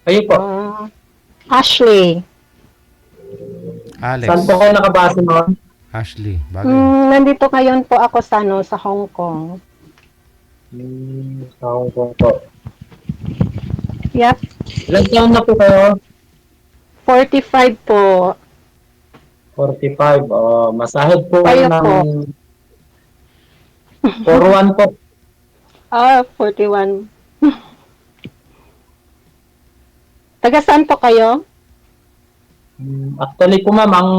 Kayo po, Ashley. saan Alex. po kayo nakabase noon? Ashley. Bagay. Nandito ngayon po ako sa, sa Hong Kong. Sa Hong Kong po. Yep, Ilan taon na po kayo? 45 po. 45. Masahid po Kayo ng po? 41 po. 41. Taga saan po kayo? Actually po ma'am, ang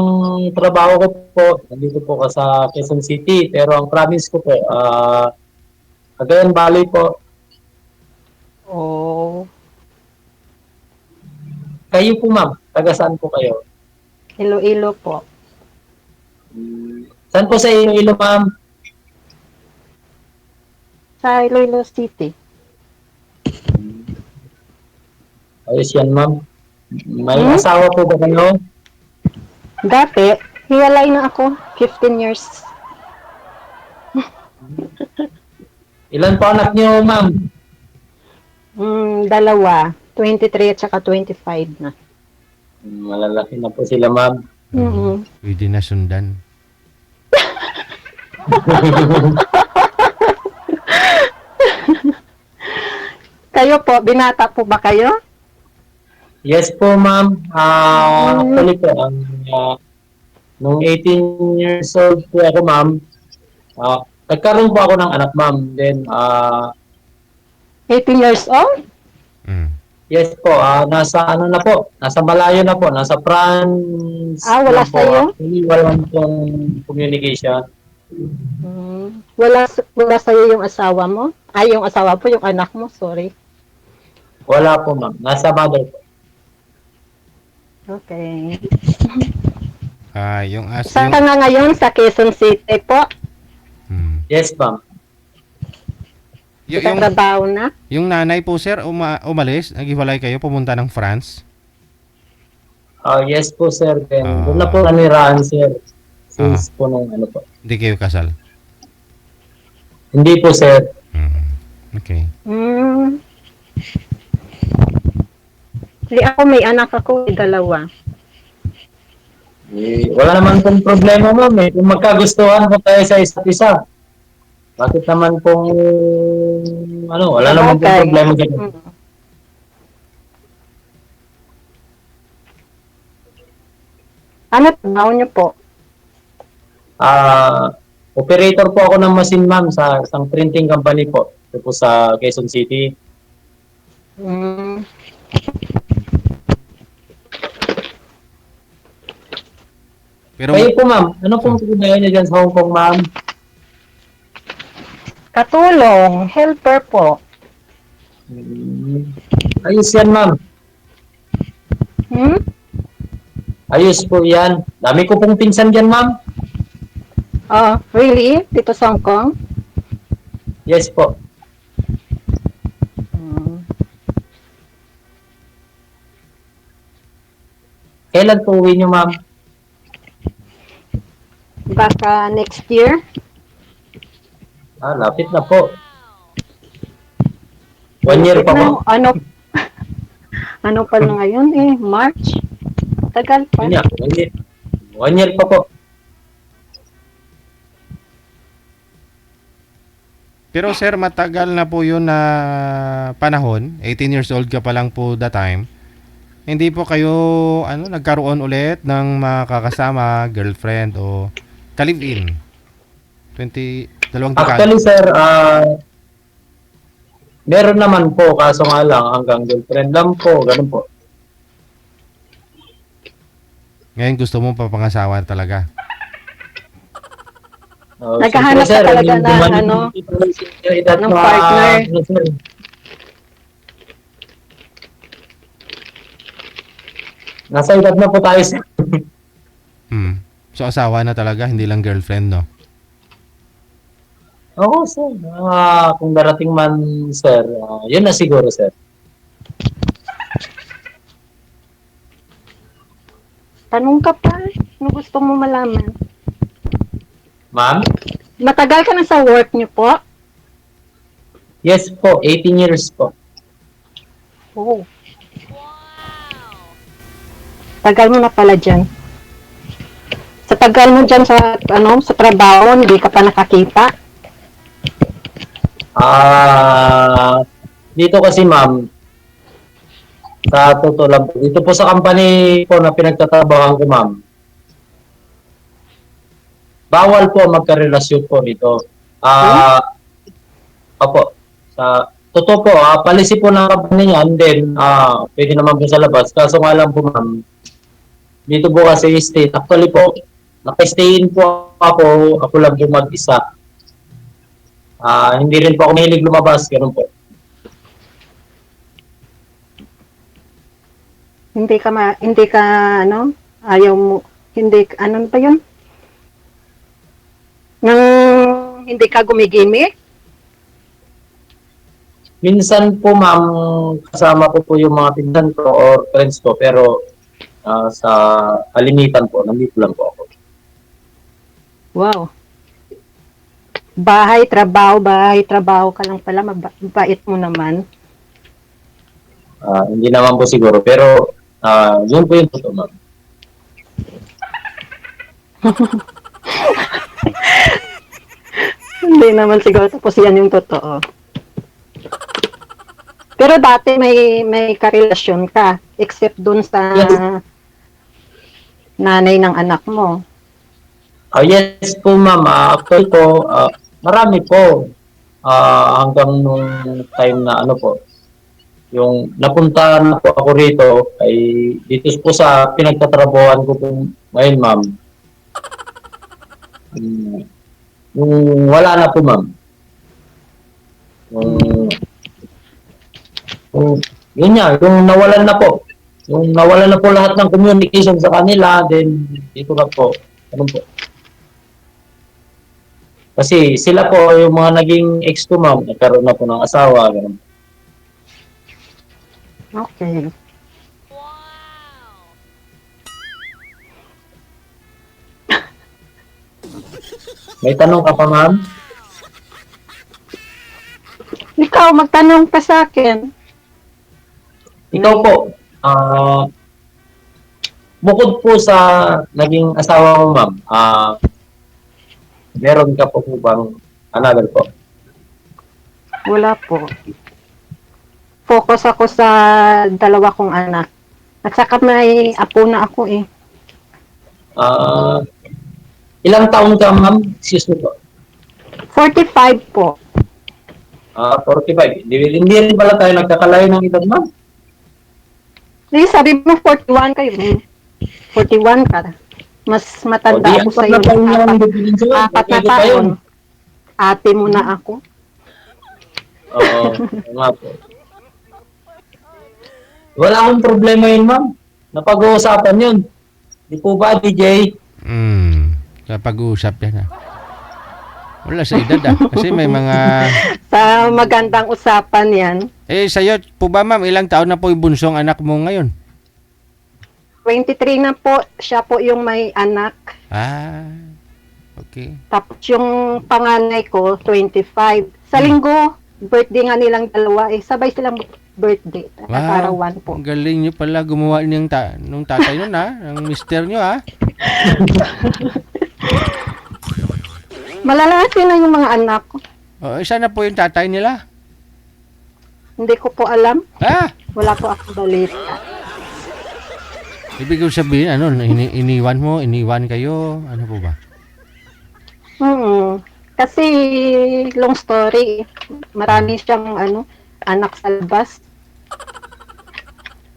trabaho ko po, nandito po ka sa Quezon City, pero ang province ko po, Cagayan Valley po. Oh, Kayo po ma'am, taga saan po kayo? Iloilo po. Saan po sa Iloilo ma'am? Sa Iloilo City. Ayos yan ma'am. May asawa po ba kayo? Dati, hiwalay na ako. 15 years. Ilan po anak niyo ma'am? Dalawa. 23 at saka 25 na. Malalaki na po sila ma'am. Pwede na sundan. Kayo po, binata po ba kayo? Yes po ma'am. Actually po, nung 18 years old po ako ma'am, nagkaroon po ako ng anak ma'am. Then, 18 years old? yes po, nasa ano na po, nasa malayo na po, nasa France. Wala na po. sa'yo? Actually, walang pong communication. Wala sa'yo yung asawa mo? Ay, yung asawa po, yung anak mo, sorry. Wala po ma'am, nasa mother po. Okay. Yung Saan ka nga ngayon? Sa Quezon City po? Yes ma'am. Sa trabaho na? Yung nanay po sir, umalis, naghiwalay kayo, pumunta ng France. Yes po sir, then doon na po nanirahan sir. Since po nung ano po. Hindi kayo kasal. Hindi po sir. Okay. Hindi ako, may anak ako, dalawa. Wala naman pong problema ma'am eh. Kung magkagustuhan po tayo sa isa't isa. Bakit naman pong wala naman pong problema dyan. Ano trabaho niyo po? Operator po ako ng machine ma'am sa isang printing company po. Ito po sa Quezon City. Pero Kayo po ma'am, ano pong trabaho niyo dyan sa Hong Kong ma'am? Katulong, helper po. Ayos yan ma'am. Ayos po yan. Dami ko pong pinsan dyan ma'am. Really? Dito sa Hong Kong? Yes po. Kailan po uwi niyo ma'am? Baka next year? Lapit na po. 1 year pa po. Ano pa na ngayon eh? March? Tagal pa. 1 year. 1 year pa po. Pero sir, matagal na po yun na panahon. 18 years old ka pa lang po that time. Hindi po kayo nagkaroon ulit ng makakasama, girlfriend o ka-live-in? 2 dekada. Actually sir, meron naman po, kaso nga lang hanggang girlfriend lang po, ganun po. Ngayon gusto mo papangasawa talaga? Naghahanap ka talaga na ng partner. Nasa edad na po tayo sir. So asawa na talaga, hindi lang girlfriend, no? Oo sir, kung darating man sir, yun na siguro sir. Tanong ka pa. Ano gusto mo malaman? Ma'am? Matagal ka na sa work niyo po? Yes po, 18 years po. Oh. Tagal mo na pala dyan. Sa tagal mo dyan sa trabaho, hindi ka pa nakakita. Dito kasi ma'am, sa totoo lang, dito po sa company po na pinagtatrabahan ko ma'am, bawal po magkarelasyon po dito. Opo, sa totoo po, policy po ng company niyan, then pwede naman po sa labas. Kaso nga lang po ma'am, dito po kasi state, actually po, naka-stay in po ako lang po mag-isa. Hindi rin po ako mahilig lumabas, ganun po. Hindi ka, ano, ayaw mo, hindi, ano ba yun? Nang hindi ka gumigimik? Minsan po ma'am, kasama ko po yung mga pinsan ko or friends ko, pero sa kalimitan po, nandito lang po ako. Wow. Bahay, trabaho ka lang pala, mabait mo naman. Hindi naman po siguro, pero yun po yung totoo ma'am. Hindi naman siguro, tapos yan yung totoo. Pero dati may karelasyon ka, except dun sa Yes. nanay ng anak mo. Yes po ma'am, actually po, marami po. Hanggang nung time na ano po, yung napunta na po ako rito, ay dito po sa pinagtatrabahoan ko po ngayon ma'am. Yung wala na po ma'am. Yun nga, yung nawalan na po. Yung nawalan na po lahat ng communication sa kanila, then dito na po. Ano po? Kasi sila po, yung mga naging ex ko ma'am, nagkaroon na po ng asawa. Ganun. Okay. May tanong ka pa ma'am? Ikaw, magtanong ka sa akin. Ikaw po, bukod po sa naging asawa mo ma'am, meron ka po bang another po? Wala po. Focus ako sa dalawa kong anak. At saka may apo na ako eh. Ilang taon ka ma'am? Excuse me po. 45 po. 45. Hindi rin pala tayo nagkakalayo ng edad ma'am. Sabi mo 41 kayo. 41 ka. Mas matanda ako sa iyo. Apat na taon. Ate mo na ako. Oo, nga po. Wala akong problema yun, ma'am. Napag-uusapan yun. Di po ba, DJ? Kapag-uusap yan Wala sa edad Kasi may mga... Sa magandang usapan yan. Sa'yo po ba ma'am, ilang taon na po yung bunsong anak mo ngayon? 23 na po. Siya po yung may anak. Okay. Tapos yung panganay ko, 25. Sa linggo, birthday nga nilang dalawa. Sabay silang birthday. Nakarawan po. Ang galing nyo pala gumawa nung tatay nun ng mister nyo Malalaki na yung mga anak ko. Isa na po yung tatay nila? Hindi ko po alam. Wala po akong balita. Ibig ko sabihin, iniwan kayo, ano po ba? Kasi, long story, marami siyang anak sa labas.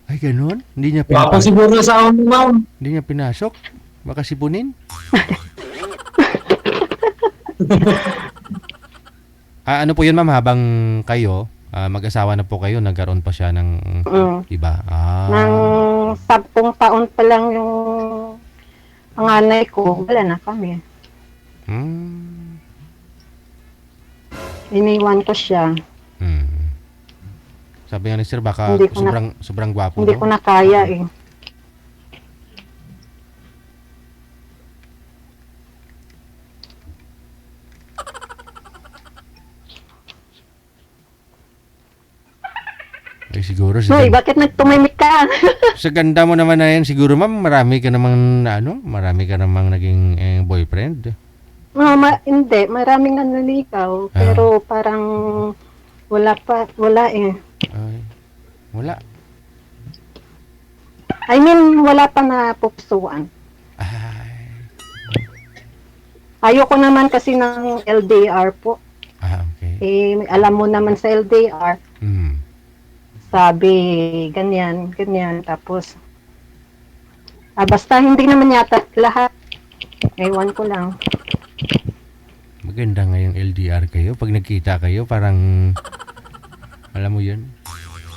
Ay, ganun? Hindi niya Wala siguro sa amin, ma'am. Hindi niya pinasok? Baka sipunin? Ano po yun ma'am, habang kayo, mag-asawa na po kayo, nagkaroon pa siya ng iba? Nang 10 taon pa lang yung panganay ko, wala na kami. Iniwan ko siya. Sabi nga ni sir, baka sobrang gwapo. Hindi ko na kaya eh. siguro Hoy, bakit nagtumimik ka? sa ganda mo naman na yan, siguro ma'am, marami ka namang naging boyfriend. Hindi, maraming nanliligaw, pero parang wala eh. Ay, wala. I mean, wala pa na pupusuan. Ay, Ayoko naman kasi ng LDR po. okay. Alam mo naman sa LDR, Hmm. sabi, ganyan, tapos, basta hindi naman yata lahat. Ewan ko lang. Maganda nga yung LDR kayo. Pag nagkita kayo, parang, alam mo yun?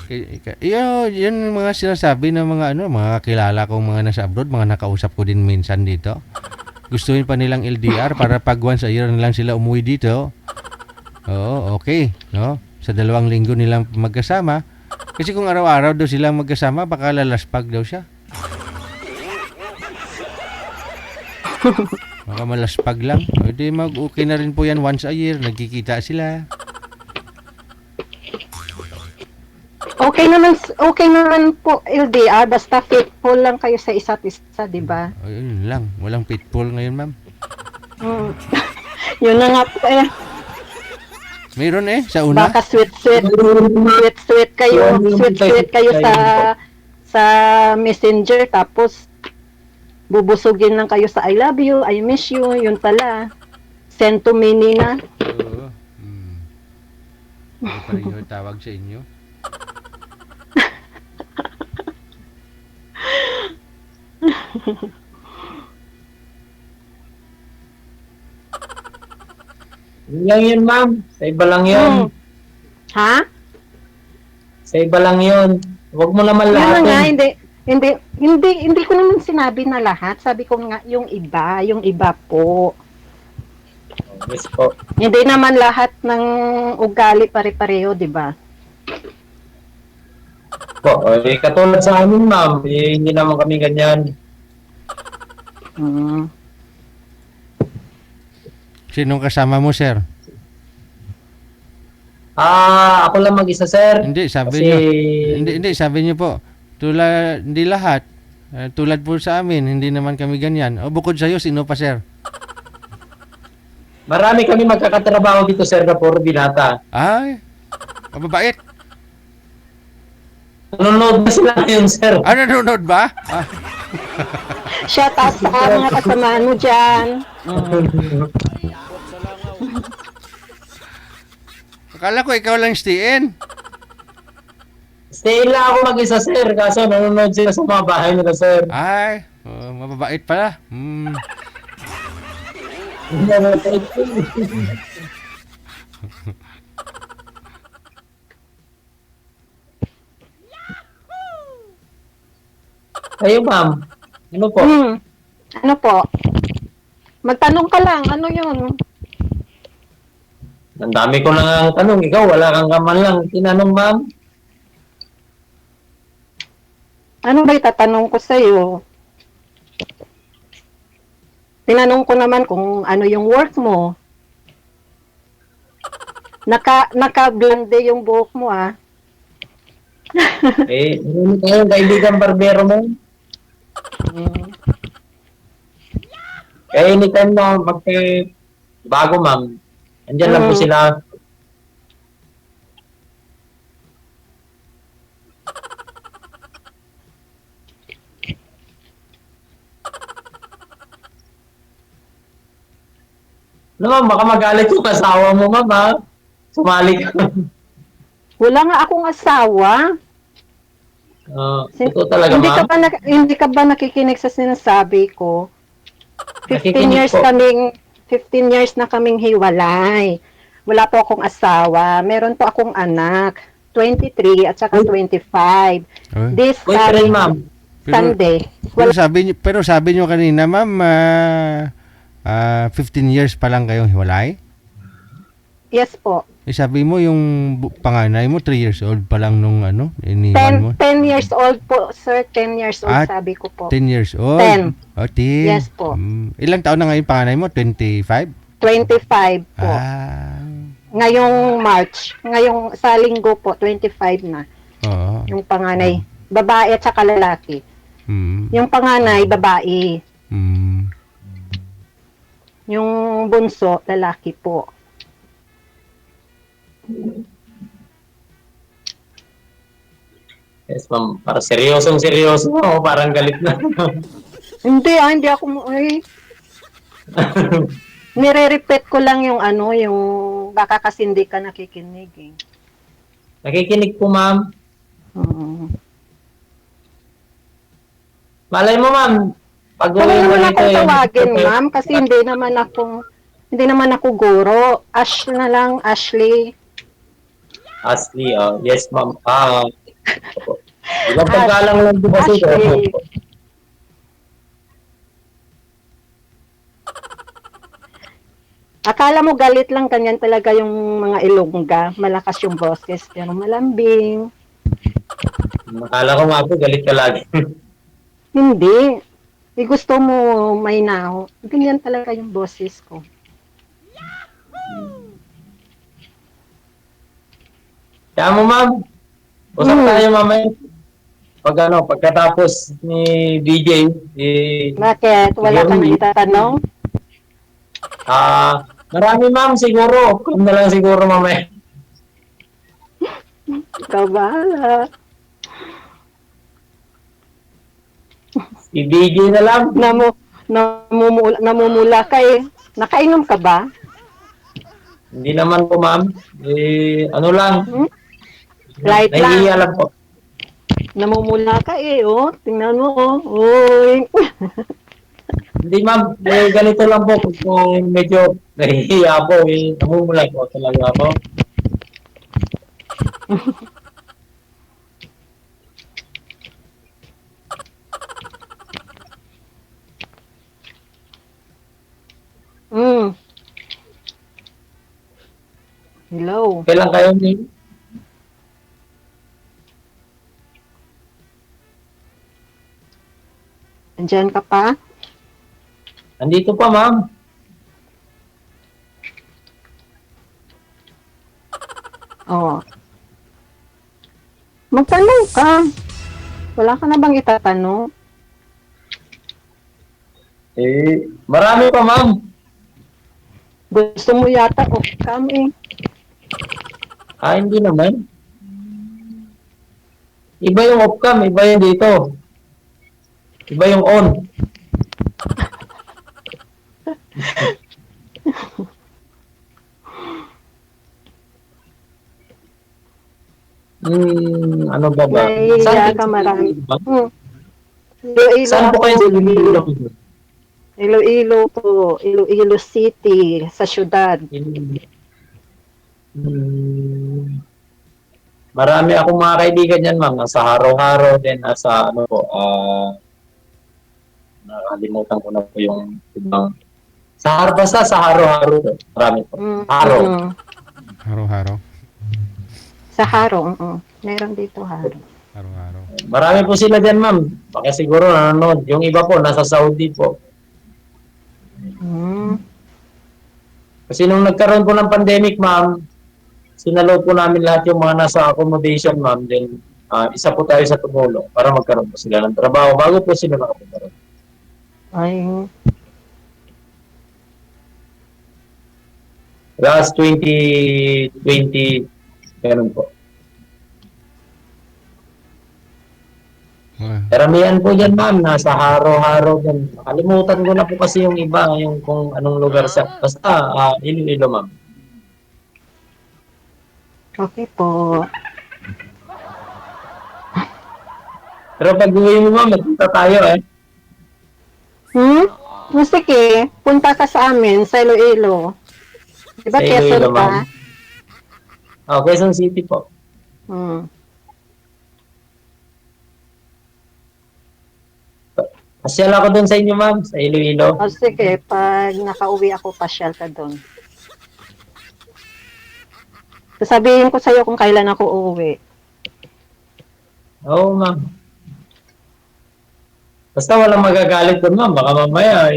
Yun mga sinasabi ng mga kilala kong mga nasa abroad, mga nakausap ko din minsan dito. Gustuhin pa nilang LDR para pag once a year na lang sila umuwi dito. Oo, okay, no? Sa 2 linggo nilang magkasama. Kasi kung araw-araw daw silang magkasama, baka lalaspag daw siya. Baka malaspag lang. O di mag-okay na rin po yan once a year. Nagkikita sila. Okay naman po LDR, basta faithful lang kayo sa isa't isa, di ba? O, yun lang. Walang pitbull ngayon, ma'am. Yun na nga po eh. Mayroon sa una. Baka sweet kayo sa Messenger, tapos bubusugin lang kayo sa I love you, I miss you, yun pala. Send to mini na. Oo. Ano pa rin yung tawag sa inyo? Yun lang yun, ma'am. Sa iba lang yun. Ha? Sa iba lang yun. Huwag mo naman Yun lahat. nga, hindi ko naman sinabi na lahat. Sabi ko nga, yung iba po. Yes po. Hindi naman lahat ng ugali pare-pareho, di ba? Po, katulad sa amin, ma'am. Hindi naman kami ganyan. Sinong kasama mo, sir? Ako lang mag-isa, sir. Hindi, sabi Kasi, niyo. Hindi, sabi niyo po. Hindi lahat. Tulad po sa amin, hindi naman kami ganyan. O bukod sa iyo, sino pa, sir? marami kami magkakatrabaho dito, sir, na puro binata. Ay, mababait. Nanonood na sila ngayon, sir. Nanonood ba? Shout out sa mga kasamaan mo dyan. Akala ko ikaw lang stay-in. Stay lang ako mag-isa, sir. Kaso nanonood sila sa mga bahay nila, sir. Ay, mababait pala. Kayo, ma'am. Ano po? Ano po? Magtanong ka lang, ano yun? Ang dami ko lang ang tanong. Ikaw, wala kang kaman lang tinanong, ma'am. Ano ba itatanong ko sa'yo? Tinanong ko naman kung ano yung work mo. Naka-blonde yung buhok mo, ah. Ano tayong kaibigan barbero mo? Kaya anytime na bago, ma'am. Andyan lang po sila. Ano, ma'am, baka magalit yung asawa mo, ma'am, ha? Sumali ka. Wala nga akong asawa. Ito talaga, ma'am. Hindi ka ba nakikinig sa sinasabi ko? 15 Nakikinig years po. 15 years na kaming hiwalay. Wala po akong asawa. Meron po akong anak. 23 at saka 25. This Boyfriend, ma'am. Sunday. Pero sabi niyo kanina, ma'am, 15 years pa lang kayong hiwalay? Yes po. Sabi mo yung panganay mo 3 years old pa lang nung iniwan mo. 10 years old po, sir. 10 years old sabi ko po. 10 years old? 10. Oh, 10. Yes po. Ilang taon na ngayon panganay mo? 25? 25 po. Ah. Ngayong March. Ngayong sa linggo po, 25 na. Oo. Yung panganay, babae at saka lalaki. Mm. Yung panganay, babae. Mm. Yung bunso, lalaki po. Yes, ma'am. Para seryoso. Oh, parang galit na. Hindi ako, nire-repeat ko lang yung yung baka kasi hindi ka nakikinig eh. Nakikinig po, ma'am. Mm. Malay mo, ma'am. Pag Kaya uwi mo mo na rito, akong tawagin, ma'am, kasi hindi naman ako guro. Ash na lang, Ashley. Ashley, yes, ma'am. Ilang pagkalang lang po kasi. Ashley. Akala mo galit lang, kanyan talaga yung mga Ilongga. Malakas yung boses, pero malambing. Akala ko nga po, galit ka lagi. Hindi. Gusto mo may naho. Ganyan talaga yung boses ko. Kaya mo, ma'am. Usap tayo mamaya. Pagkatapos ni DJ, Bakit? Wala kang itatanong? marami, ma'am, siguro. Kung na lang siguro mamaya. Ikaw bahala. Si DJ na lang. Namumula ka eh. Nakainom ka ba? Hindi naman po, ma'am. Ano lang. Light Nahihiya lang. lang po. Namumula ka eh, oh. Tingnan mo, oh. Uy. Hindi, ma'am. Ganito lang po. Kung medyo nahihiya po, namumulay po talaga ako. Hello. Kailan kayo ni? Andiyan ka pa? Nandito pa, ma'am. Oo. Magtanong ka. Wala ka na bang itatanong? Marami pa, ma'am. Gusto mo yata off-cam eh. Hindi naman. Iba yung off-cam, iba yung dito. Iba yung on. Ano ba ba? Nahihiya ka marami. Iloilo Saan po kayo sa Iloilo? Iloilo po. Iloilo City, sa syudad. Marami akong mga kaibigan yan, ma'am. Nasa Haro-Haro din, nasa ano po, nakalimutan ko na po yung ibang basta sa Haro-Haro. Marami po. Haro. Haro-haro. Sa Haro, meron dito Haro. Haro-haro. Marami po sila dyan, ma'am. Baka siguro nanonood. Yung iba po, nasa Saudi po. Kasi nung nagkaroon po ng pandemic, ma'am, sinalo po namin lahat yung mga nasa accommodation, ma'am. Then, isa po tayo sa tumulong para magkaroon po sila ng trabaho bago po sila makapunta. Ay, Last 2020, ganun po. Karamihan po dyan, ma'am, nasa Haro-Haro din. Nakalimutan ko na po kasi yung iba, yung kung anong lugar sa... Basta, Iloilo, ma'am. okay po. Pero pag uwi mo, ma'am, magpunta tayo eh. Sige, punta ka sa amin, sa Iloilo. Diba Sa Quezon Iloilo, ka? ma'am. Quezon City po. Pasyal ako doon sa inyo, ma'am, sa Iloilo. Sige, pag nakauwi ako, pasyal ka doon. Sasabihin ko sa'yo kung kailan ako uuwi. Oo, ma'am. Basta walang magagalit doon, ma'am. Baka mamaya,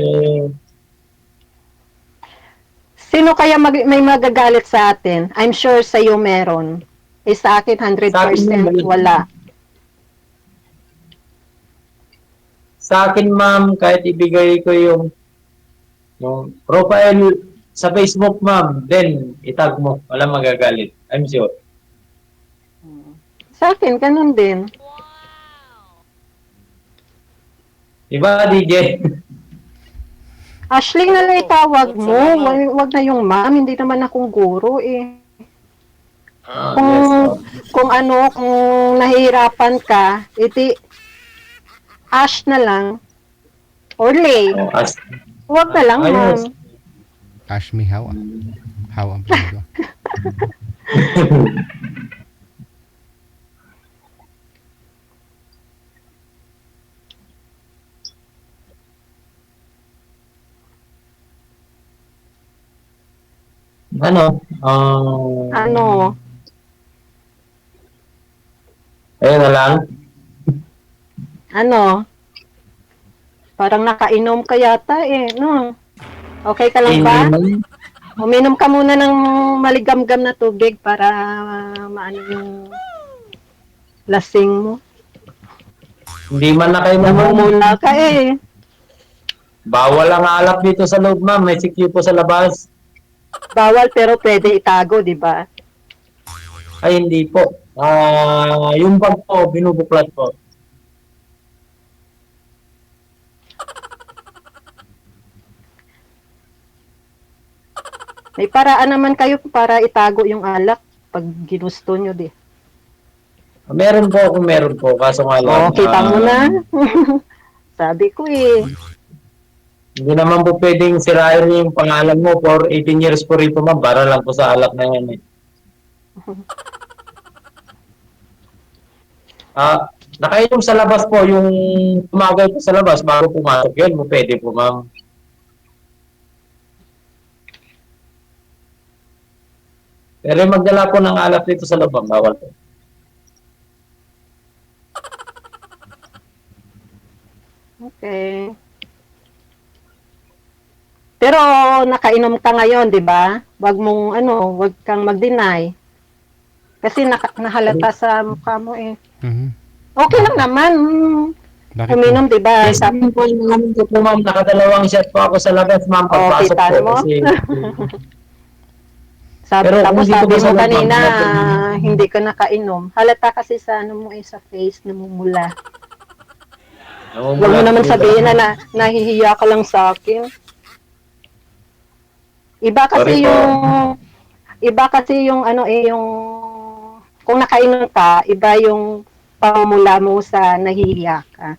Sino kaya may magagalit sa atin? I'm sure sa'yo meron. sa akin 100% Sa akin naman, wala. sa akin, ma'am, kahit ibigay ko yung profile sa Facebook, ma'am, then itag mo. Walang magagalit. I'm sure. Sa akin, ganun din. Diba, DJ? Ashley na lang itawag mo. Wag na yung ma'am. Hindi naman akong guro eh. Ah, yes, ma'am. Kung nahihirapan ka, iti Ash na lang. Or Lay. Oh, Wag na lang, ayos. ma'am. Ash me how. How ang apelyido. Ano? Ano? Ayun na lang. Ano? Parang nakainom ka yata eh, no? Okay ka lang ba? Hindi, Uminom ka muna ng maligamgam na tubig para maano yung lasing mo. hindi man na kayo naman. Namumula ka eh. Bawal ang alak dito sa loob, ma'am. May sikyo po sa labas. Bawal pero pwede itago, di ba? Ay, hindi po. Yung bag po, binubuklat po. May paraan naman kayo para itago yung alak pag ginusto nyo, di. Meron po. Kaso nga lang. Oh, kita mo na. Sabi ko eh. Hindi naman po pwedeng sirain yung pangalan mo for 18 years po rito, ma'am. Para lang po sa alak na yan eh. Nakainom sa labas po, yung tumagay po sa labas bago pumasok yun, pwede po, ma'am. Pero yung magdala po ng alak dito sa loob, ma'am, bawal po. Okay. Pero nakainom ka ngayon, 'di ba? Wag kang mag-deny. Kasi nahalata sa mukha mo eh. Mhm. Okay lang naman. Bakit po? Uminom, 'di ba? Yes, ma'am po yung namin ko po, ma'am. Nakadalawang shot po ako sa labas, ma'am. Pagpasok kita po. mo? Kasi, Pero kung tapos hindi ko sabi ba mo sa kanina, labas, hindi ka nakainom. Halata kasi sa mo eh, sa face, namumula. Huwag mo naman sabihin na nahihiya ka lang sa akin. Sorry po. Iba kasi yung yung kung nakainom ka, iba yung pamumula mo sa nahihiya ka.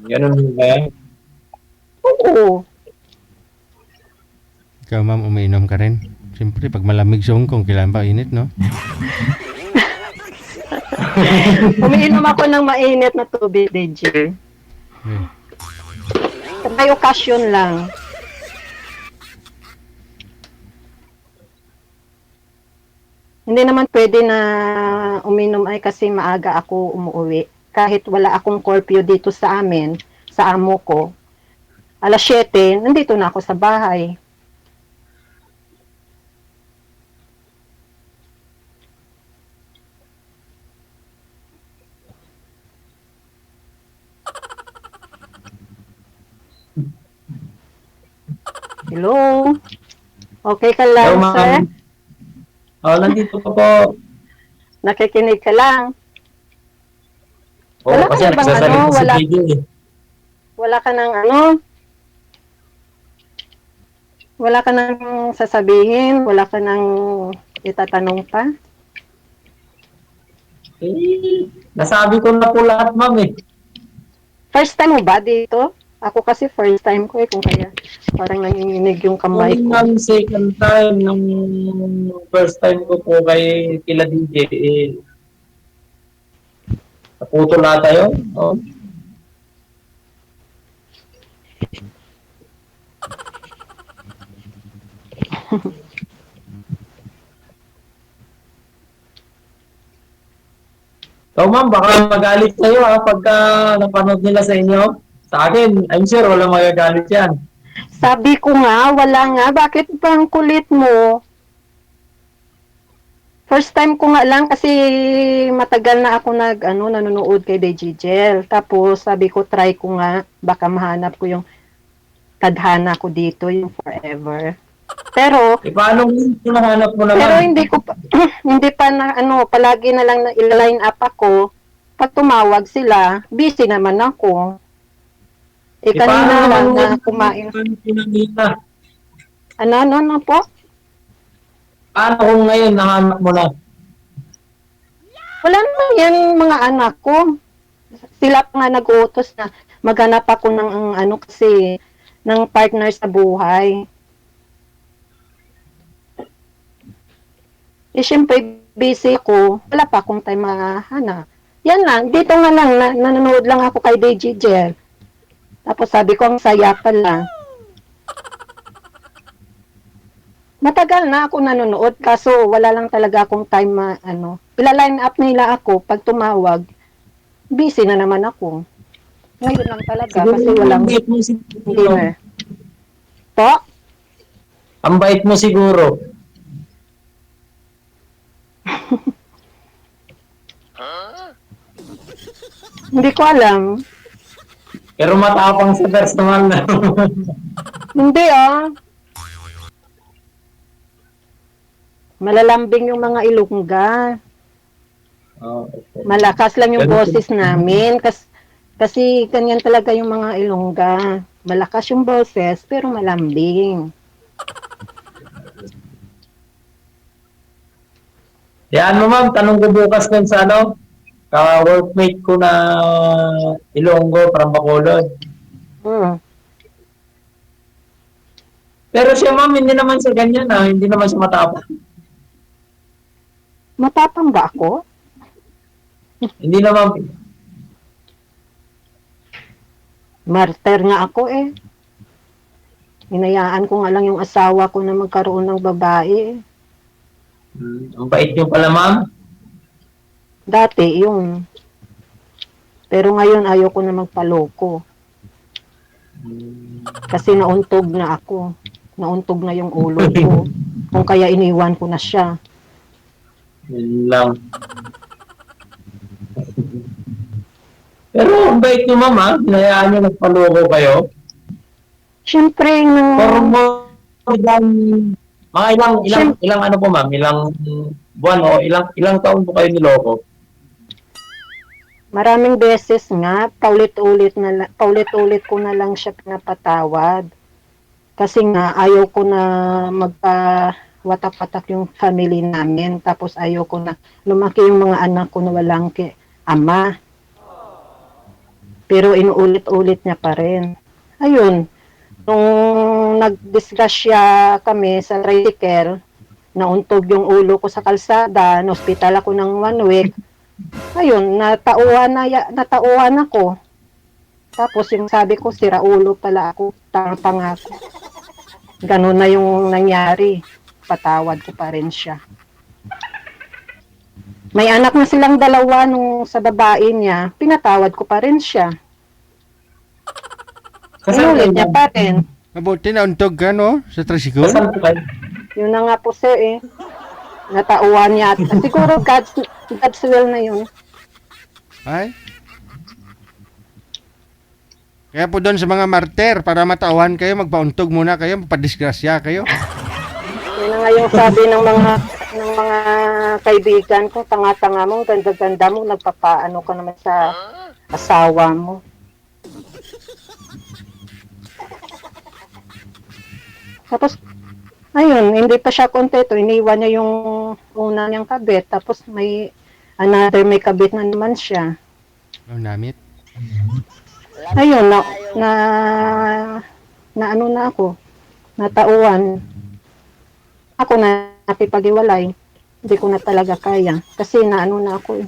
Ganun ba yan? Oo. Ikaw, ma'am, umiinom ka rin. Siyempre, pag malamig sa Hong Kong, kailan ba init, no? Umiinom ako ng mainit na tubig, DJ. Okay. May okasyon lang. Hindi naman pwede na uminom ay kasi maaga ako umuwi. Kahit wala akong curfew dito sa amin, sa amo ko. 7:00, nandito na ako sa bahay. Hello? Okay ka lang, Hello, ma'am. sir? Nandito po. Nakikinig ka lang. Wala ka Kasi na bang nagsasalita si wala, DJ eh. wala ka nang wala ka nang sasabihin, wala ka nang itatanong pa? Nasabi ko na po lahat, ma'am eh. First time mo ba dito? Ako kasi first time ko kung kaya parang nanginginig yung kamay Nung ko. ang second time, nung first time ko po kay kila DJ, naputol ata yun. Oh. So ma'am, baka magalit sa'yo pagka napanood nila sa inyo. Sa akin, I'm sure wala magagalit yan. Sabi ko nga, wala nga. Bakit bang kulit mo? First time ko nga lang kasi matagal na ako nanonood kay Digigel. Tapos sabi ko try ko nga baka mahanap ko yung tadhana ko dito, yung forever. Pero Paano kung nahanap mo naman? pero hindi ko pa, hindi pa na palagi na lang na line up ako. Pag tumawag sila, busy naman ako. Kanina lang na kumain. Ano po? Paano kung ngayon nahanap mo na? Wala naman yan mga anak ko. Sila pa nga nag-uutos na maghanap ako ng kasi ng partner sa buhay. Siyempre, busy ko. Wala pa akong time mahanap. Yan lang. Dito nga lang, nanonood lang ako kay Digigel. Tapos sabi ko, ang saya pala. Matagal na ako nanonood, kaso wala lang talaga akong time ila-line up nila ako, pag tumawag, busy na naman ako. Ngayon lang talaga, kasi walang dinner. Po? Ang bait mo siguro. Hindi ko alam. Pero matapang sa personal na. Hindi Malalambing yung mga Ilongga. Okay. Malakas lang yung boses namin. Kasi ganyan talaga yung mga Ilongga. Malakas yung boses, pero malambing. Yan mo ma'am, tanong ko bukas dun sa ka-workmate ko na Ilonggo from Bacolod. Pero siya ma'am, hindi naman siya ganyan hindi naman siya matapang. Matapang ba ako? Hindi naman. Martyr nga ako Hinayaan ko nga lang yung asawa ko na magkaroon ng babae. Ang bait niyo pala ma'am. Dati yung. Pero ngayon ayoko na magpaloko. Kasi nauntog na ako. Nauntog na yung ulo ko. Kung kaya iniwan ko na siya. Yun lang. Pero ang bait niyo ma'am hinayaan niyo nagpaloko kayo. Siyempre, For more than mga ilang ano po ma'am, ilang buwan o ilang taon po kayo niloko? maraming beses nga, paulit-ulit ko na lang siya pinapatawad. Kasi nga, ayaw ko na magpa-watak-watak yung family namin. Tapos ayaw ko na lumaki yung mga anak ko na walang ama. Pero inuulit-ulit niya pa rin. Ayun, nung nagdisgrasya kami sa tricycle, nauntog yung ulo ko sa kalsada, na-hospital ako ng 1 week. Ayun, natauhan ako. Tapos yung sabi ko, sira ulo pala ako, tanga ako. Ganun na yung nangyari. Patawad ko pa rin siya. May anak na silang dalawa nung sa babae niya, pinatawad ko pa rin siya. Inulit niya pa rin. Mabuti na untog ka, no? Sa tricycle? Saan po kayo? Yun na nga po sir Natauhan niya. Siguro God's will na yun. Ay? Kaya po doon sa mga martir, para matauhan kayo, magpauntog muna kayo, mapadisgrasya kayo. Yun na nga yung sabi ng mga kaibigan ko, tanga-tanga mo, ganda-ganda mo, nagpapaano ka naman sa asawa mo. Tapos, ayun, hindi pa siya kontento, iniwan niya yung una niyang kabit, tapos may kabit na naman siya. Oh, namit. Ayun, ano na ako, natauhan. Ako na nakipag-iwalay. Hindi ko na talaga kaya. Kasi naano na ako eh.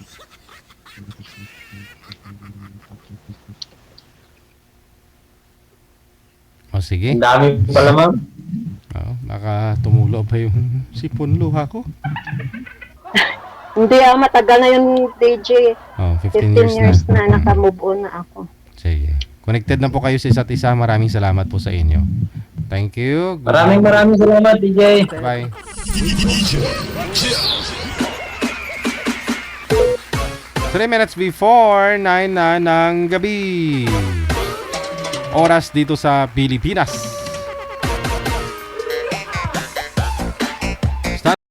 O sige. Ang dami pala ma'am. Oh, baka tumulo pa yung sipon luha ko. Hindi matagal na yung DJ. Oh, 15 years na naka-move on na ako. Sige. Connected na po kayo sa isa't isa. Maraming salamat po sa inyo. Thank you. Maraming salamat DJ. Bye. 3 minutes before 9 na ng gabi. Oras dito sa Pilipinas.